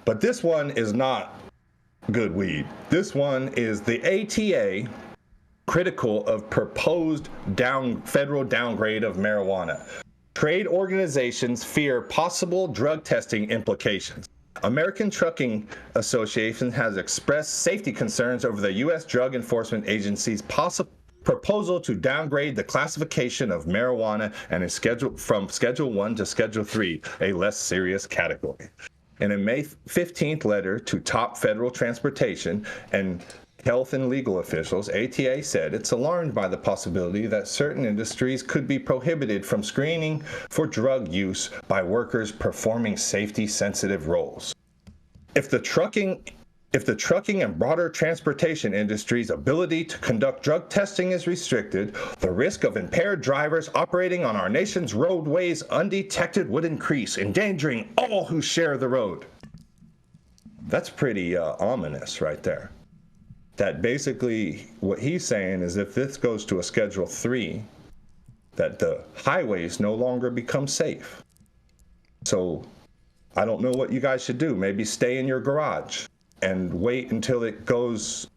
But this one is not good weed. This one is the ATA critical of proposed federal downgrade of marijuana. Trade organizations fear possible drug testing implications. American Trucking Association has expressed safety concerns over the U.S. Drug Enforcement Agency's possible proposal to downgrade the classification of marijuana from Schedule 1 to Schedule 3, a less serious category. In a May 15th letter to top federal transportation and health and legal officials, ATA said it's alarmed by the possibility that certain industries could be prohibited from screening for drug use by workers performing safety-sensitive roles. If the trucking and broader transportation industry's ability to conduct drug testing is restricted, the risk of impaired drivers operating on our nation's roadways undetected would increase, endangering all who share the road. That's pretty ominous right there. That basically what he's saying is if this goes to a Schedule 3, that the highways no longer become safe. So I don't know what you guys should do. Maybe stay in your garage and wait until it goes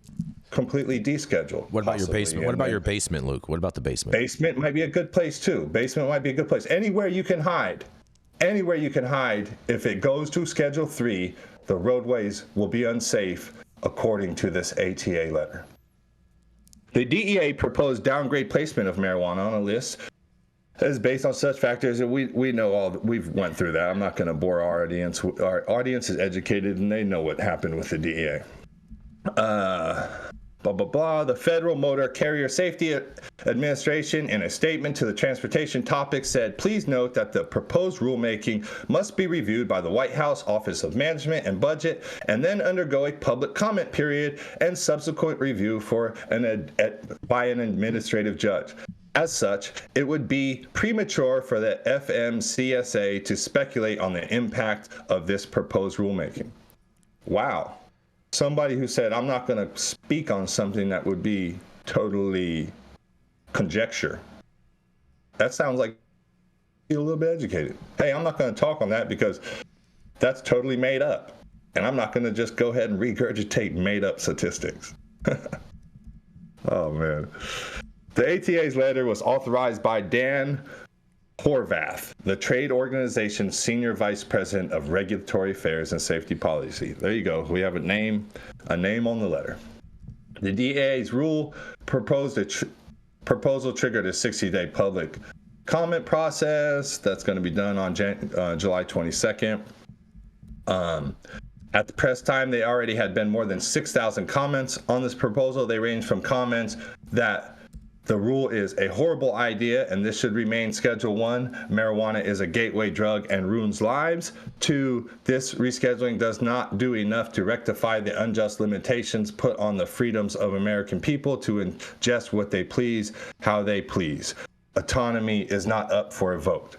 completely descheduled. What about your basement? What about your basement, Luke? What about the basement? Basement might be a good place too. Basement might be a good place. Anywhere you can hide. Anywhere you can hide. If it goes to Schedule 3, the roadways will be unsafe, according to this ATA letter. The DEA proposed downgrade placement of marijuana on a list is based on such factors that we know all. We've went through that. I'm not going to bore our audience. Our audience is educated and they know what happened with the DEA. Blah, blah, blah. The Federal Motor Carrier Safety Administration, in a statement to the transportation topic, said, please note that the proposed rulemaking must be reviewed by the White House Office of Management and Budget and then undergo a public comment period and subsequent review by an administrative judge. As such, it would be premature for the FMCSA to speculate on the impact of this proposed rulemaking. Wow. Somebody who said, I'm not going to speak on something that would be totally conjecture. That sounds like you're a little bit educated. Hey, I'm not going to talk on that because that's totally made up. And I'm not going to just go ahead and regurgitate made up statistics. Oh, man. The ATA's letter was authorized by Dan Horvath, the trade organization's senior vice president of regulatory affairs and safety policy. There you go. We have a name on the letter. The DEA's rule proposal triggered a 60-day public comment process that's going to be done on July 22nd. At the press time, they already had been more than 6,000 comments on this proposal. They range from comments that the rule is a horrible idea and this should remain Schedule 1. Marijuana is a gateway drug and ruins lives. To this rescheduling does not do enough to rectify the unjust limitations put on the freedoms of American people to ingest what they please, how they please. Autonomy is not up for a vote.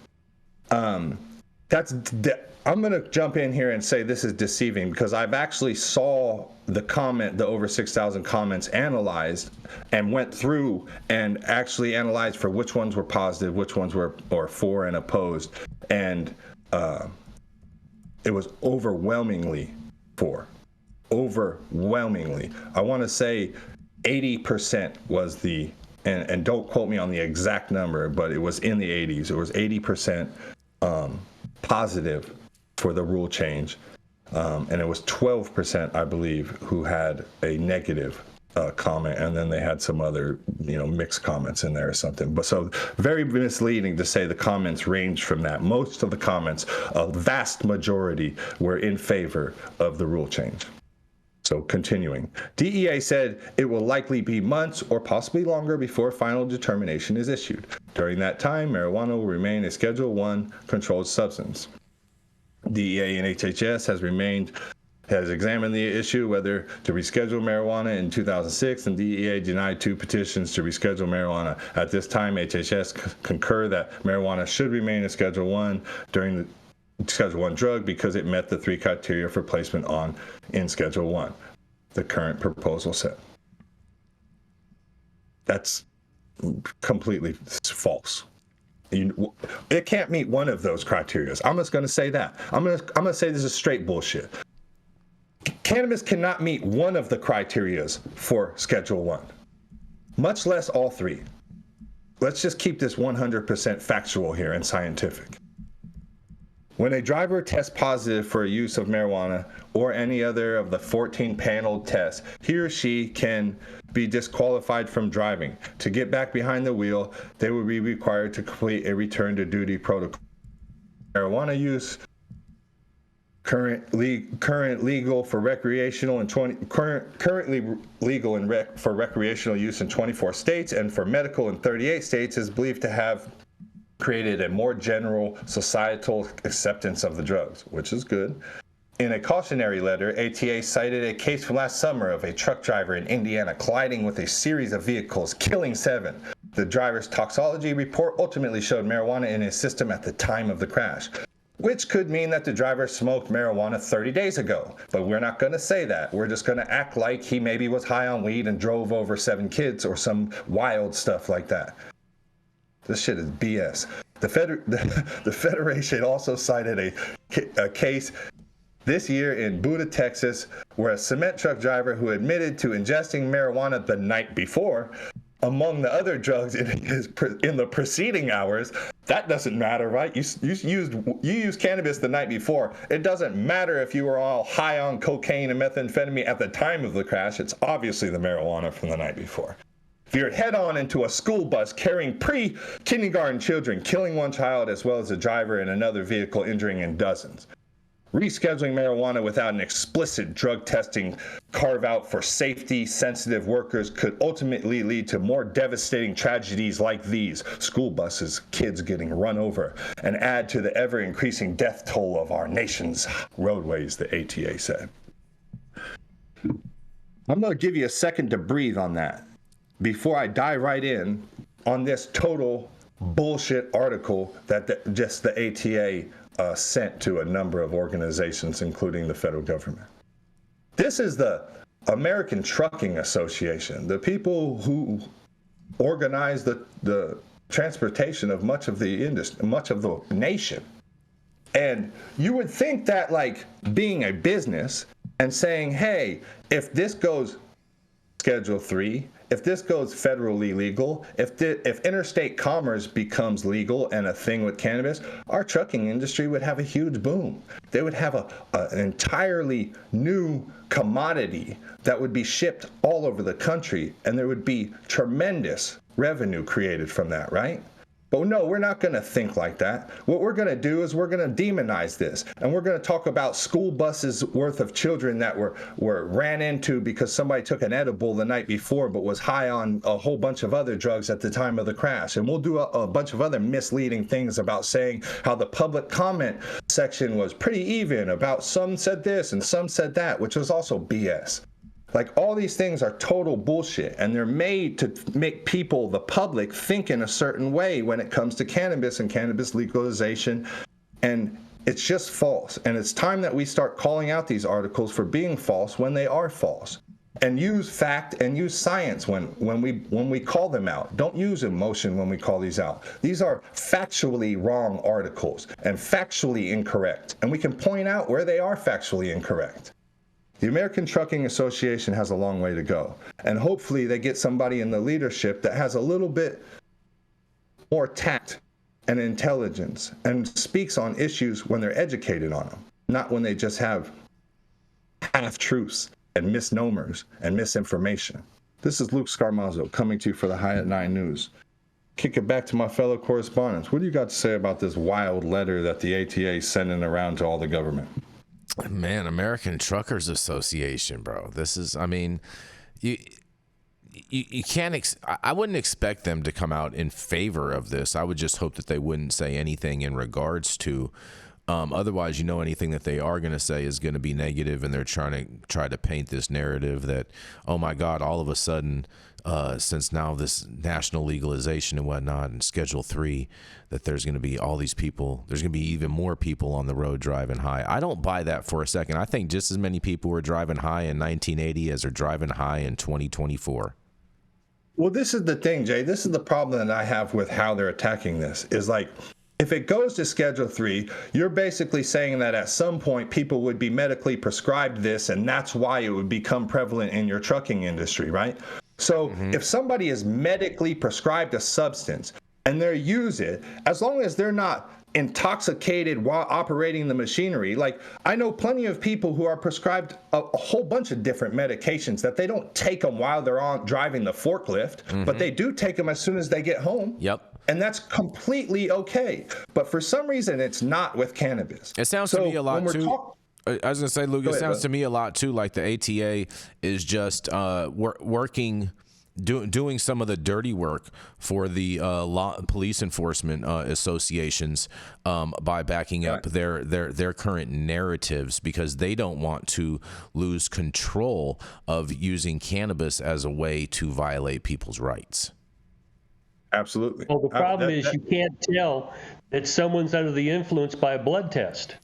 I'm going to jump in here and say this is deceiving because I've actually saw the over 6,000 comments analyzed and went through and actually analyzed for which ones were positive, which ones were for and opposed. And it was overwhelmingly for. Overwhelmingly. I want to say 80% was and don't quote me on the exact number, but it was in the 80s. It was 80% positive for the rule change, and it was 12%, I believe, who had a negative comment, and then they had some other, mixed comments in there or something. But so very misleading to say the comments ranged from that. Most of the comments, a vast majority, were in favor of the rule change. So continuing, DEA said it will likely be months or possibly longer before final determination is issued. During that time, marijuana will remain a Schedule 1 controlled substance. DEA and HHS has examined the issue whether to reschedule marijuana in 2006, and DEA denied 2 petitions to reschedule marijuana. At this time, HHS concur that marijuana should remain a Schedule 1 during the Schedule 1 drug because it met the 3 criteria for placement in Schedule 1, the current proposal said. That's completely false. It can't meet one of those criteria. I'm just going to say that. I'm going to say this is straight bullshit. Cannabis cannot meet one of the criterias for Schedule 1, much less all three. Let's just keep this 100% factual here and scientific. When a driver tests positive for use of marijuana or any other of the 14 paneled tests, he or she can be disqualified from driving. To get back behind the wheel, they will be required to complete a return to duty protocol. Marijuana use currently legal for recreational and currently legal for recreational use in 24 states and for medical in 38 states is believed to have created a more general societal acceptance of the drugs, which is good. In a cautionary letter, ATA cited a case from last summer of a truck driver in Indiana colliding with a series of vehicles, killing 7. The driver's toxicology report ultimately showed marijuana in his system at the time of the crash, which could mean that the driver smoked marijuana 30 days ago. But we're not going to say that. We're just going to act like he maybe was high on weed and drove over 7 kids or some wild stuff like that. This shit is BS. The Federation also cited a case this year in Buda, Texas, where a cement truck driver who admitted to ingesting marijuana the night before, among the other drugs in the preceding hours. That doesn't matter, right? You used cannabis the night before. It doesn't matter if you were all high on cocaine and methamphetamine at the time of the crash. It's obviously the marijuana from the night before. Veered head-on into a school bus carrying pre-kindergarten children, killing 1 child as well as a driver in another vehicle, injuring in dozens. Rescheduling marijuana without an explicit drug testing carve-out for safety-sensitive workers could ultimately lead to more devastating tragedies like these, school buses, kids getting run over, and add to the ever-increasing death toll of our nation's roadways, the ATA said. I'm going to give you a second to breathe on that before I dive right in on this total bullshit article that just the ATA sent to a number of organizations, including the federal government. This is the American Trucking Association, the people who organize the transportation of much of the industry, much of the nation. And you would think that, like, being a business and saying, hey, if this goes Schedule 3, if this goes federally legal, if interstate commerce becomes legal and a thing with cannabis, our trucking industry would have a huge boom. They would have an entirely new commodity that would be shipped all over the country, and there would be tremendous revenue created from that, right? But no, we're not going to think like that. What we're going to do is we're going to demonize this, and we're going to talk about school buses worth of children that were ran into because somebody took an edible the night before but was high on a whole bunch of other drugs at the time of the crash. And we'll do a bunch of other misleading things about saying how the public comment section was pretty even, about some said this and some said that, which was also BS. Like, all these things are total bullshit, and they're made to make people, the public, think in a certain way when it comes to cannabis and cannabis legalization, and it's just false. And it's time that we start calling out these articles for being false when they are false, and use fact and use science when we call them out. Don't use emotion when we call these out. These are factually wrong articles and factually incorrect, and we can point out where they are factually incorrect. The American Trucking Association has a long way to go, and hopefully they get somebody in the leadership that has a little bit more tact and intelligence and speaks on issues when they're educated on them, not when they just have half-truths and misnomers and misinformation. This is Luke Scarmazzo coming to you for the High at 9 News. Kick it back to my fellow correspondents. What do you got to say about this wild letter that the ATA is sending around to all the government? Man, American Truckers Association, bro. This is, I mean, you can't, I wouldn't expect them to come out in favor of this. I would just hope that they wouldn't say anything in regards to, otherwise, anything that they are going to say is going to be negative, and they're trying to paint this narrative that, oh my God, all of a sudden, since now this national legalization and whatnot and Schedule 3, that there's going to be all these people, there's going to be even more people on the road driving high. I don't buy that for a second. I think just as many people were driving high in 1980 as are driving high in 2024. Well, this is the thing, Jay. This is the problem that I have with how they're attacking this, is like, if it goes to Schedule 3, you're basically saying that at some point people would be medically prescribed this, and that's why it would become prevalent in your trucking industry, right? So if somebody is medically prescribed a substance and they use it, as long as they're not intoxicated while operating the machinery, like I know plenty of people who are prescribed a whole bunch of different medications that they don't take them while they're on driving the forklift, but they do take them as soon as they get home. Yep. And that's completely okay. But for some reason, it's not with cannabis. It sounds to me a lot too. I was going to say, Luke, it sounds to me a lot too like the ATA is just doing some of the dirty work for the police enforcement associations by backing up their current narratives, because they don't want to lose control of using cannabis as a way to violate people's rights. Absolutely. Well, the problem is you can't tell that someone's under the influence by a blood test.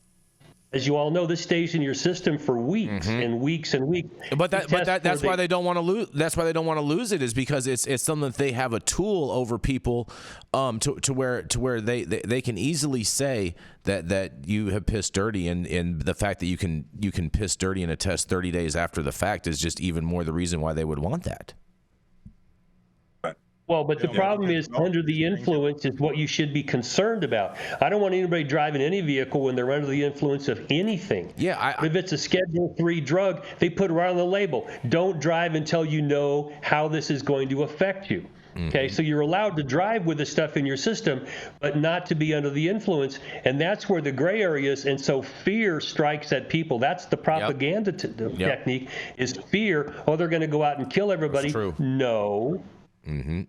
As you all know, this stays in your system for weeks and weeks and weeks. But that's why they don't want to lose. That's why they don't want to lose it, is because it's something that they have a tool over people, to where they can easily say that you have pissed dirty, and the fact that you can piss dirty in a test 30 days after the fact is just even more the reason why they would want that. Well, but the problem is under the influence is what you should be concerned about. I don't want anybody driving any vehicle when they're under the influence of anything. Yeah. If it's a Schedule 3 drug, they put it right on the label. Don't drive until you know how this is going to affect you. Okay, so you're allowed to drive with the stuff in your system, but not to be under the influence. And that's where the gray area is. And so fear strikes at people. That's the propaganda technique, is fear. Oh, they're going to go out and kill everybody. That's true. No.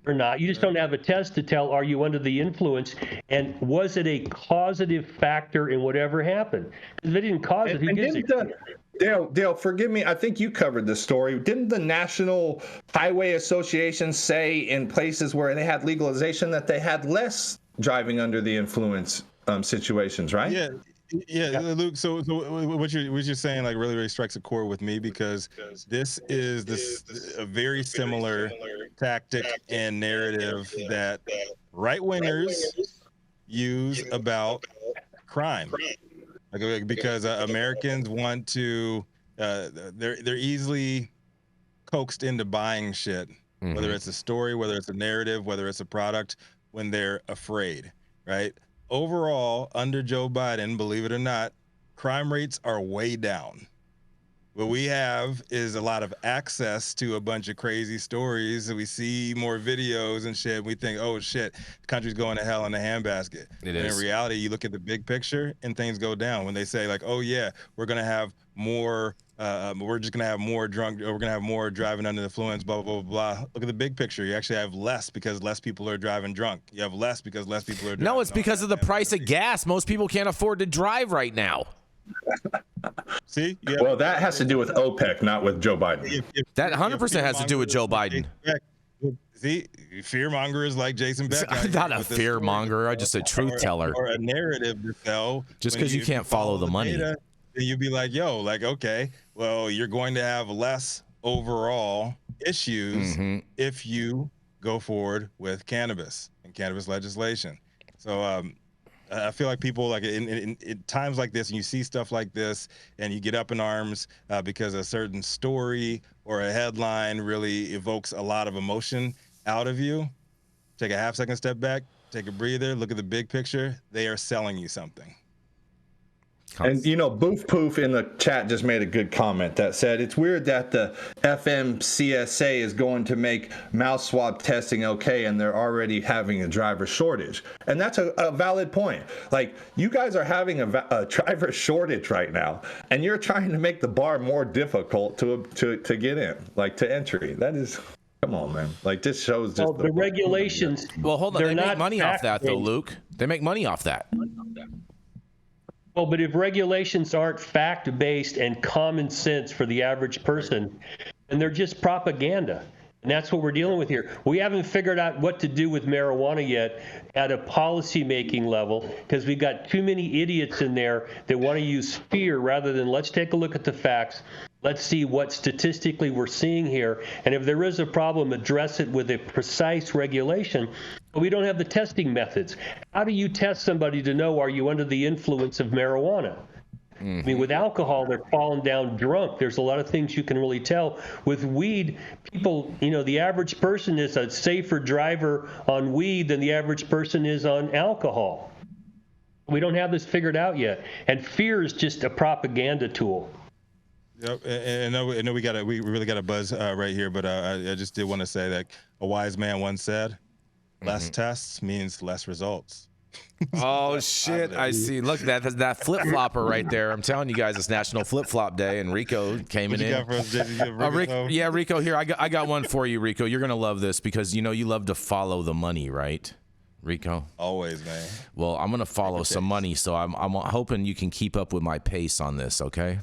Or not. You just don't have a test to tell, are you under the influence, and was it a causative factor in whatever happened? If they didn't cause it, who gives it? Dale, forgive me. I think you covered this story. Didn't the National Highway Association say in places where they had legalization that they had less driving under the influence situations, right? Yeah, Luke. So what you're saying like really strikes a chord with me, because this is a very similar tactic and narrative that right wingers use about crime, because Americans want to they're easily coaxed into buying shit, whether it's a story, whether it's a narrative, whether it's a product, when they're afraid, right? Overall, under Joe Biden, believe it or not, crime rates are way down. What we have is a lot of access to a bunch of crazy stories. We see more videos and shit. We think, oh shit, the country's going to hell in a handbasket. It is. In reality, you look at the big picture and things go down. When they say like, oh yeah, we're going to have more, we're just going to have more drunk, or we're going to have more driving under the influence, blah, blah, blah, blah. Look at the big picture. You actually have less because less people are driving drunk. You have less because less people are driving. No, it's because of the price of gas. Most people can't afford to drive right now. See? Yeah. Well, that has to do with OPEC, not with Joe Biden. That 100% has to do with Joe Biden. See, fear mongers like Jason Beck. I'm not a fear monger. I'm just a truth teller. Or a narrative to sell. Just because you can't follow the money. Data, then you'd be like, yo, like, okay, well, you're going to have less overall issues if you go forward with cannabis and cannabis legislation. So I feel like people, like in times like this, and you see stuff like this, and you get up in arms because a certain story or a headline really evokes a lot of emotion out of you. Take a half-second step back, take a breather, look at the big picture. They are selling you something. And, you know, Boof Poof in the chat just made a good comment that said, it's weird that the FMCSA is going to make mouth swab testing okay, and they're already having a driver shortage. And that's a valid point. Like, you guys are having a driver shortage right now, and you're trying to make the bar more difficult to get in, like to entry. That is... Come on, man. Like, this shows just... Well, the regulations... Well, hold on. They make money off that, though, Luke. They make money off that. Well, but if regulations aren't fact-based and common sense for the average person, then they're just propaganda. And that's what we're dealing with here. We haven't figured out what to do with marijuana yet at a policy-making level, because we've got too many idiots in there that want to use fear rather than let's take a look at the facts. Let's see what statistically we're seeing here. And if there is a problem, address it with a precise regulation. But we don't have the testing methods. How do you test somebody to know, are you under the influence of marijuana? I mean, with alcohol, they're falling down drunk. There's a lot of things you can really tell. With weed, people, the average person is a safer driver on weed than the average person is on alcohol. We don't have this figured out yet. And fear is just a propaganda tool. Yep, and I know we really got a buzz right here, but I just did want to say that a wise man once said, less tests means less results. Oh shit! I see. Look, that flip flopper right there. I'm telling you guys, it's National Flip Flop Day, and Rico came in. Rico, here I got one for you, Rico. You're gonna love this because you love to follow the money, right, Rico? Always, man. Well, I'm gonna follow some money, so I'm hoping you can keep up with my pace on this, okay?